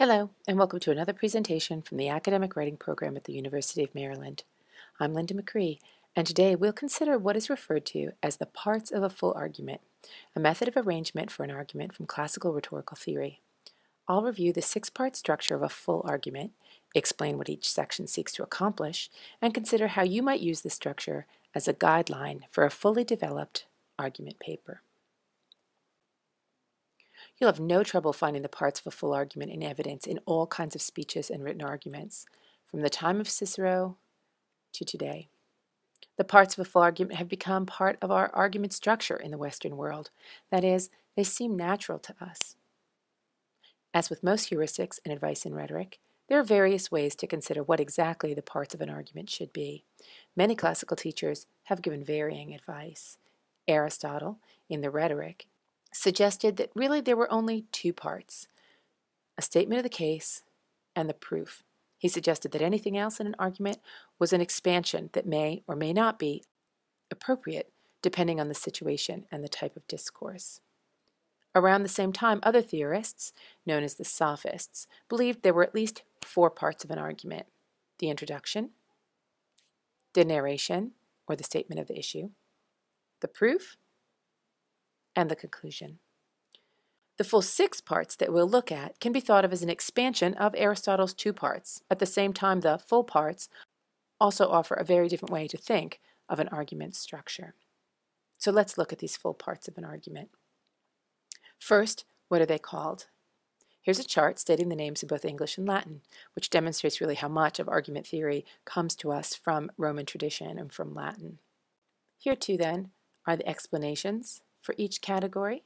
Hello, and welcome to another presentation from the Academic Writing Program at the University of Maryland. I'm Linda McCree, and today we'll consider what is referred to as the parts of a full argument, a method of arrangement for an argument from classical rhetorical theory. I'll review the six-part structure of a full argument, explain what each section seeks to accomplish, and consider how you might use this structure as a guideline for a fully developed argument paper. You'll have no trouble finding the parts of a full argument in evidence in all kinds of speeches and written arguments, from the time of Cicero to today. The parts of a full argument have become part of our argument structure in the Western world. That is, they seem natural to us. As with most heuristics and advice in rhetoric, there are various ways to consider what exactly the parts of an argument should be. Many classical teachers have given varying advice. Aristotle, in the Rhetoric, suggested that really there were only two parts, a statement of the case and the proof. He suggested that anything else in an argument was an expansion that may or may not be appropriate depending on the situation and the type of discourse. Around the same time, other theorists, known as the Sophists, believed there were at least four parts of an argument: the introduction, the narration, or the statement of the issue, the proof, and the conclusion. The full six parts that we'll look at can be thought of as an expansion of Aristotle's two parts. At the same time, the full parts also offer a very different way to think of an argument structure. So let's look at these full parts of an argument. First, what are they called? Here's a chart stating the names in both English and Latin, which demonstrates really how much of argument theory comes to us from Roman tradition and from Latin. Here too, then, are the explanations for each category.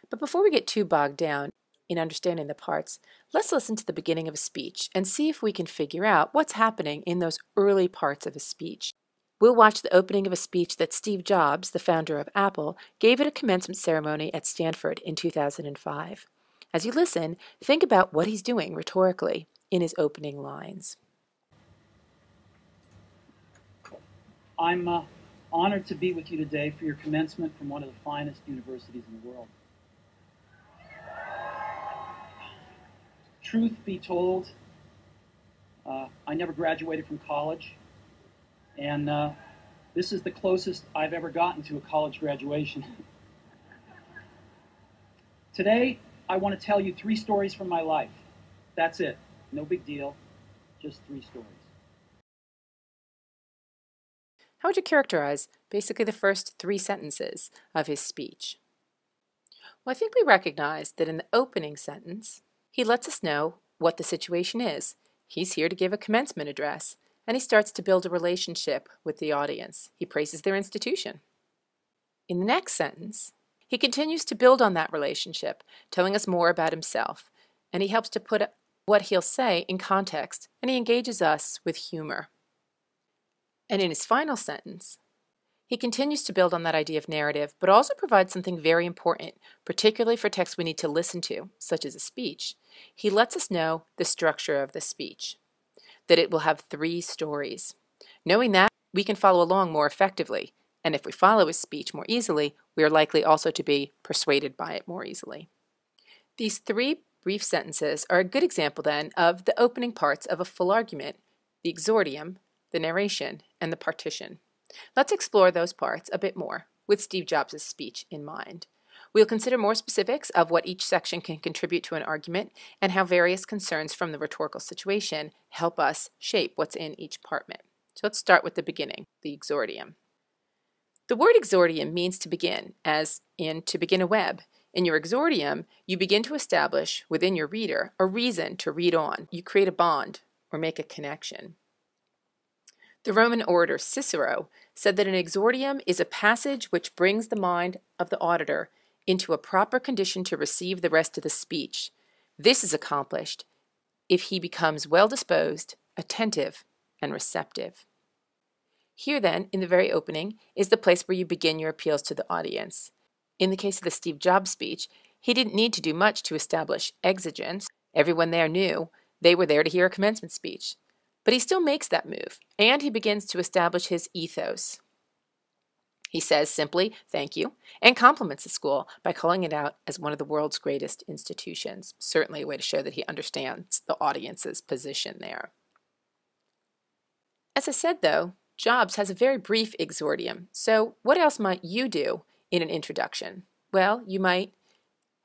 But before we get too bogged down in understanding the parts, let's listen to the beginning of a speech and see if we can figure out what's happening in those early parts of a speech. We'll watch the opening of a speech that Steve Jobs, the founder of Apple, gave at a commencement ceremony at Stanford in 2005. As you listen, think about what he's doing rhetorically in his opening lines. I'm honored to be with you today for your commencement from one of the finest universities in the world. Truth be told, I never graduated from college, and this is the closest I've ever gotten to a college graduation. Today, I want to tell you 3 stories from my life. That's it. No big deal. Just 3 stories. How would you characterize basically the first 3 sentences of his speech? Well, I think we recognize that in the opening sentence, he lets us know what the situation is. He's here to give a commencement address, and he starts to build a relationship with the audience. He praises their institution. In the next sentence, he continues to build on that relationship, telling us more about himself, and he helps to put what he'll say in context, and he engages us with humor. And in his final sentence, he continues to build on that idea of narrative, but also provides something very important, particularly for texts we need to listen to, such as a speech. He lets us know the structure of the speech, that it will have 3 stories. Knowing that, we can follow along more effectively, and if we follow his speech more easily, we are likely also to be persuaded by it more easily. These 3 brief sentences are a good example, then, of the opening parts of a full argument: the exordium, the narration, and the partition. Let's explore those parts a bit more with Steve Jobs' speech in mind. We'll consider more specifics of what each section can contribute to an argument and how various concerns from the rhetorical situation help us shape what's in each partment. So let's start with the beginning, the exordium. The word exordium means to begin, as in to begin a web. In your exordium, you begin to establish within your reader a reason to read on. You create a bond or make a connection. The Roman orator Cicero said that an exordium is a passage which brings the mind of the auditor into a proper condition to receive the rest of the speech. This is accomplished if he becomes well-disposed, attentive, and receptive. Here then, in the very opening, is the place where you begin your appeals to the audience. In the case of the Steve Jobs speech, he didn't need to do much to establish exigence. Everyone there knew they were there to hear a commencement speech. But he still makes that move, and he begins to establish his ethos. He says simply, thank you, and compliments the school by calling it out as one of the world's greatest institutions. Certainly a way to show that he understands the audience's position there. As I said, though, Jobs has a very brief exordium. So what else might you do in an introduction? Well, you might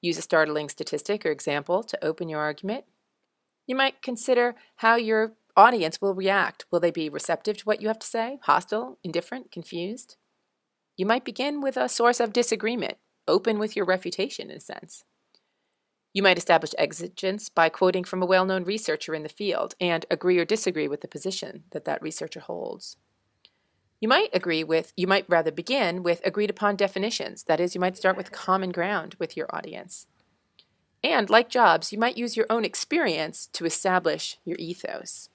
use a startling statistic or example to open your argument. You might consider how your audience will react. Will they be receptive to what you have to say? Hostile, indifferent, confused? You might begin with a source of disagreement, open with your refutation in a sense. You might establish exigence by quoting from a well-known researcher in the field and agree or disagree with the position that that researcher holds. You might begin with agreed upon definitions. That is, you might start with common ground with your audience. And like Jobs, you might use your own experience to establish your ethos.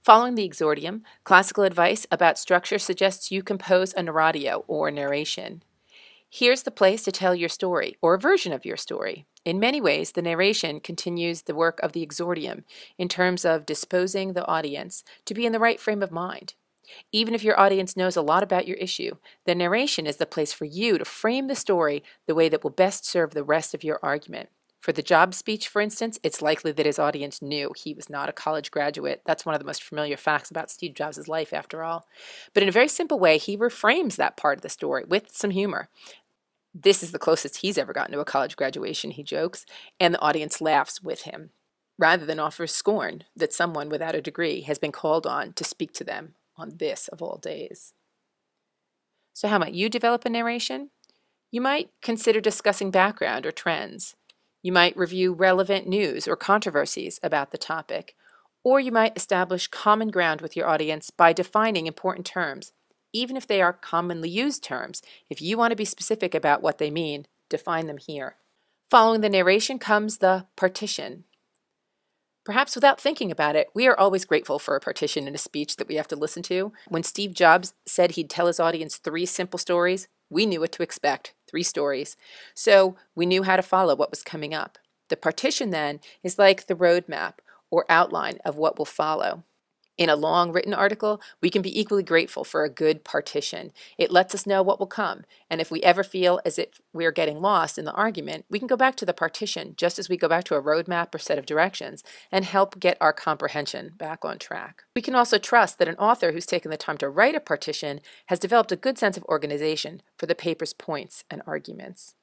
Following the exordium, classical advice about structure suggests you compose a narratio or narration. Here's the place to tell your story, or a version of your story. In many ways, the narration continues the work of the exordium in terms of disposing the audience to be in the right frame of mind. Even if your audience knows a lot about your issue, the narration is the place for you to frame the story the way that will best serve the rest of your argument. For the Jobs speech, for instance, it's likely that his audience knew he was not a college graduate. That's one of the most familiar facts about Steve Jobs' life, after all. But in a very simple way, he reframes that part of the story with some humor. This is the closest he's ever gotten to a college graduation, he jokes, and the audience laughs with him, rather than offer scorn that someone without a degree has been called on to speak to them on this of all days. So how might you develop a narration? You might consider discussing background or trends. You might review relevant news or controversies about the topic, or you might establish common ground with your audience by defining important terms, even if they are commonly used terms. If you want to be specific about what they mean, define them here. Following the narration comes the partition. Perhaps without thinking about it, we are always grateful for a partition in a speech that we have to listen to. When Steve Jobs said he'd tell his audience 3 simple stories, we knew what to expect, 3 stories. So we knew how to follow what was coming up. The partition then is like the roadmap or outline of what will follow. In a long written article, we can be equally grateful for a good partition. It lets us know what will come, and if we ever feel as if we're getting lost in the argument, we can go back to the partition, just as we go back to a roadmap or set of directions, and help get our comprehension back on track. We can also trust that an author who's taken the time to write a partition has developed a good sense of organization for the paper's points and arguments.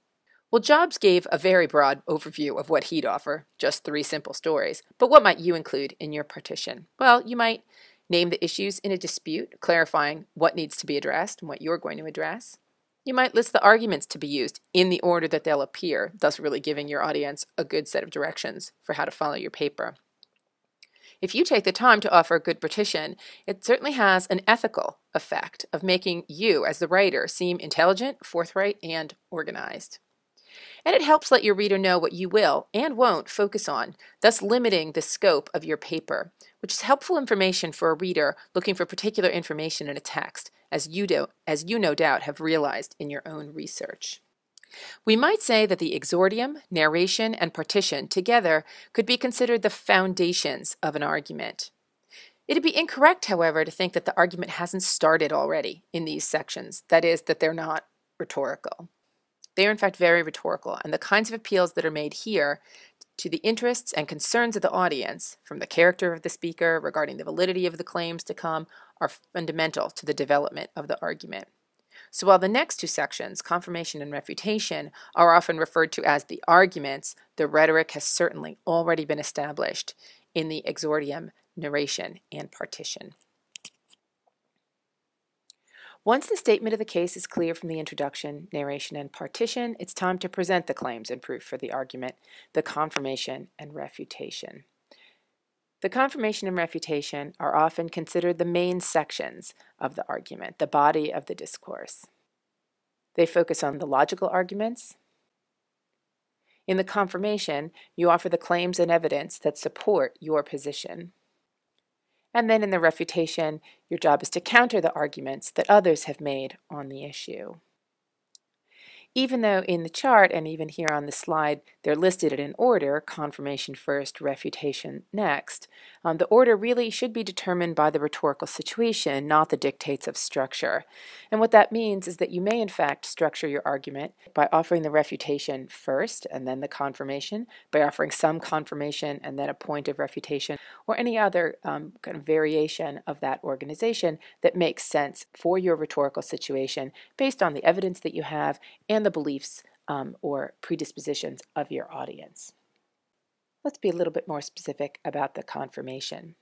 Well, Jobs gave a very broad overview of what he'd offer, just 3 simple stories. But what might you include in your partition? Well, you might name the issues in a dispute, clarifying what needs to be addressed and what you're going to address. You might list the arguments to be used in the order that they'll appear, thus really giving your audience a good set of directions for how to follow your paper. If you take the time to offer a good partition, it certainly has an ethical effect of making you, as the writer, seem intelligent, forthright, and organized. And it helps let your reader know what you will and won't focus on, thus limiting the scope of your paper, which is helpful information for a reader looking for particular information in a text, as you no doubt have realized in your own research. We might say that the exordium, narration, and partition together could be considered the foundations of an argument. It'd be incorrect, however, to think that the argument hasn't started already in these sections, that is, that they're not rhetorical. They are in fact very rhetorical, and the kinds of appeals that are made here to the interests and concerns of the audience, from the character of the speaker regarding the validity of the claims to come, are fundamental to the development of the argument. So while the next 2 sections, confirmation and refutation, are often referred to as the arguments, the rhetoric has certainly already been established in the exordium, narration, and partition. Once the statement of the case is clear from the introduction, narration, and partition, it's time to present the claims and proof for the argument, the confirmation and refutation. The confirmation and refutation are often considered the main sections of the argument, the body of the discourse. They focus on the logical arguments. In the confirmation, you offer the claims and evidence that support your position. And then in the refutation, your job is to counter the arguments that others have made on the issue. Even though in the chart and even here on the slide they're listed in order, confirmation first, refutation next, the order really should be determined by the rhetorical situation, not the dictates of structure. And what that means is that you may in fact structure your argument by offering the refutation first and then the confirmation, by offering some confirmation and then a point of refutation, or any other kind of variation of that organization that makes sense for your rhetorical situation based on the evidence that you have and the beliefs or predispositions of your audience. Let's be a little bit more specific about the confirmation.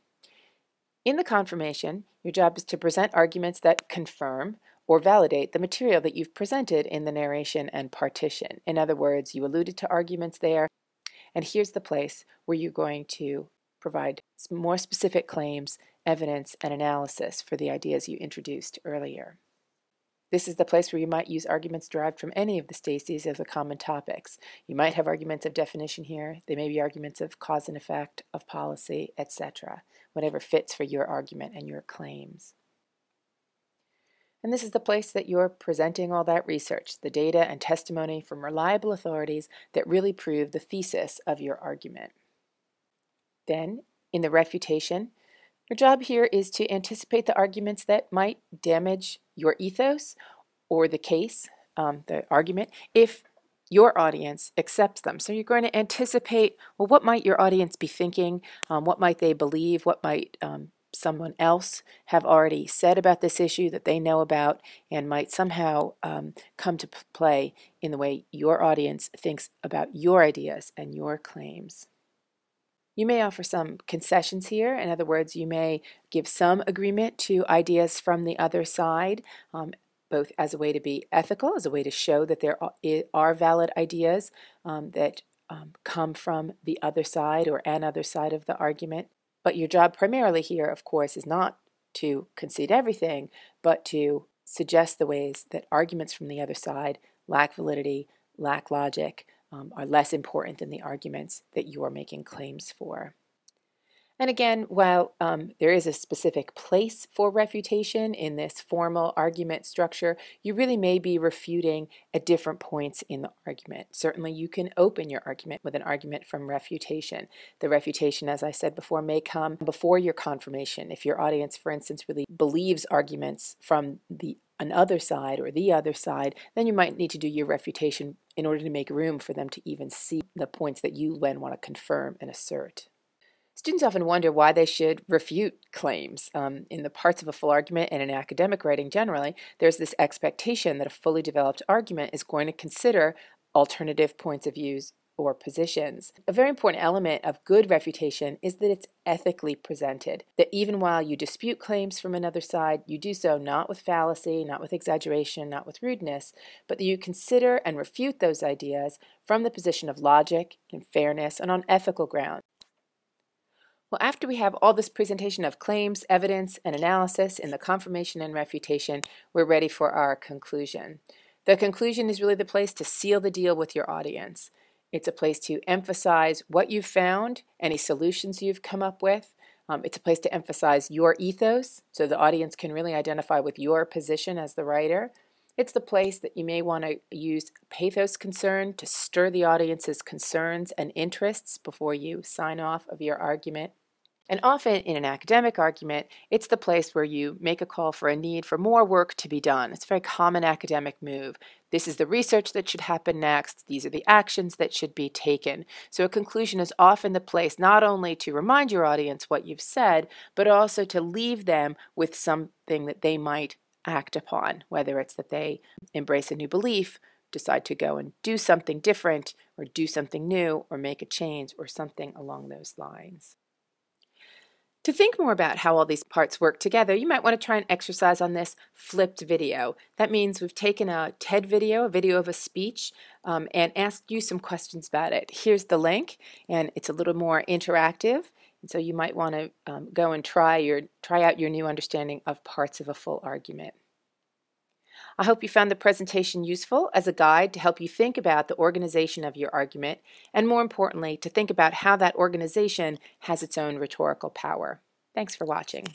In the confirmation, your job is to present arguments that confirm or validate the material that you've presented in the narration and partition. In other words, you alluded to arguments there, and here's the place where you're going to provide some more specific claims, evidence, and analysis for the ideas you introduced earlier. This is the place where you might use arguments derived from any of the stases of the common topics. You might have arguments of definition here. They may be arguments of cause and effect, of policy, etc. Whatever fits for your argument and your claims. And this is the place that you're presenting all that research, the data and testimony from reliable authorities that really prove the thesis of your argument. Then, in the refutation, your job here is to anticipate the arguments that might damage your ethos or the case, the argument, if your audience accepts them. So you're going to anticipate, well, what might your audience be thinking? What might they believe? What might someone else have already said about this issue that they know about and might somehow come to play in the way your audience thinks about your ideas and your claims. You may offer some concessions here. In other words, you may give some agreement to ideas from the other side, both as a way to be ethical, as a way to show that there are valid ideas that come from the other side or an other side of the argument. But your job primarily here, of course, is not to concede everything, but to suggest the ways that arguments from the other side lack validity, lack logic, are less important than the arguments that you are making claims for. And again, while there is a specific place for refutation in this formal argument structure, you really may be refuting at different points in the argument. Certainly you can open your argument with an argument from refutation. The refutation, as I said before, may come before your confirmation. If your audience, for instance, really believes arguments from an other side or the other side, then you might need to do your refutation in order to make room for them to even see the points that you then want to confirm and assert. Students often wonder why they should refute claims. In the parts of a full argument and in academic writing generally, there's this expectation that a fully developed argument is going to consider alternative points of views or positions. A very important element of good refutation is that it's ethically presented, that even while you dispute claims from another side, you do so not with fallacy, not with exaggeration, not with rudeness, but that you consider and refute those ideas from the position of logic and fairness and on ethical grounds. Well, after we have all this presentation of claims, evidence, and analysis in the confirmation and refutation, we're ready for our conclusion. The conclusion is really the place to seal the deal with your audience. It's a place to emphasize what you've found, any solutions you've come up with. It's a place to emphasize your ethos, so the audience can really identify with your position as the writer. It's the place that you may want to use pathos concern to stir the audience's concerns and interests before you sign off of your argument. And often in an academic argument, it's the place where you make a call for a need for more work to be done. It's a very common academic move. This is the research that should happen next. These are the actions that should be taken. So a conclusion is often the place not only to remind your audience what you've said, but also to leave them with something that they might act upon, whether it's that they embrace a new belief, decide to go and do something different, or do something new, or make a change, or something along those lines. To think more about how all these parts work together, you might want to try an exercise on this flipped video. That means we've taken a TED video, a video of a speech, and asked you some questions about it. Here's the link, and it's a little more interactive. And so you might want to go and try out your new understanding of parts of a full argument. I hope you found the presentation useful as a guide to help you think about the organization of your argument, and more importantly, to think about how that organization has its own rhetorical power. Thanks for watching.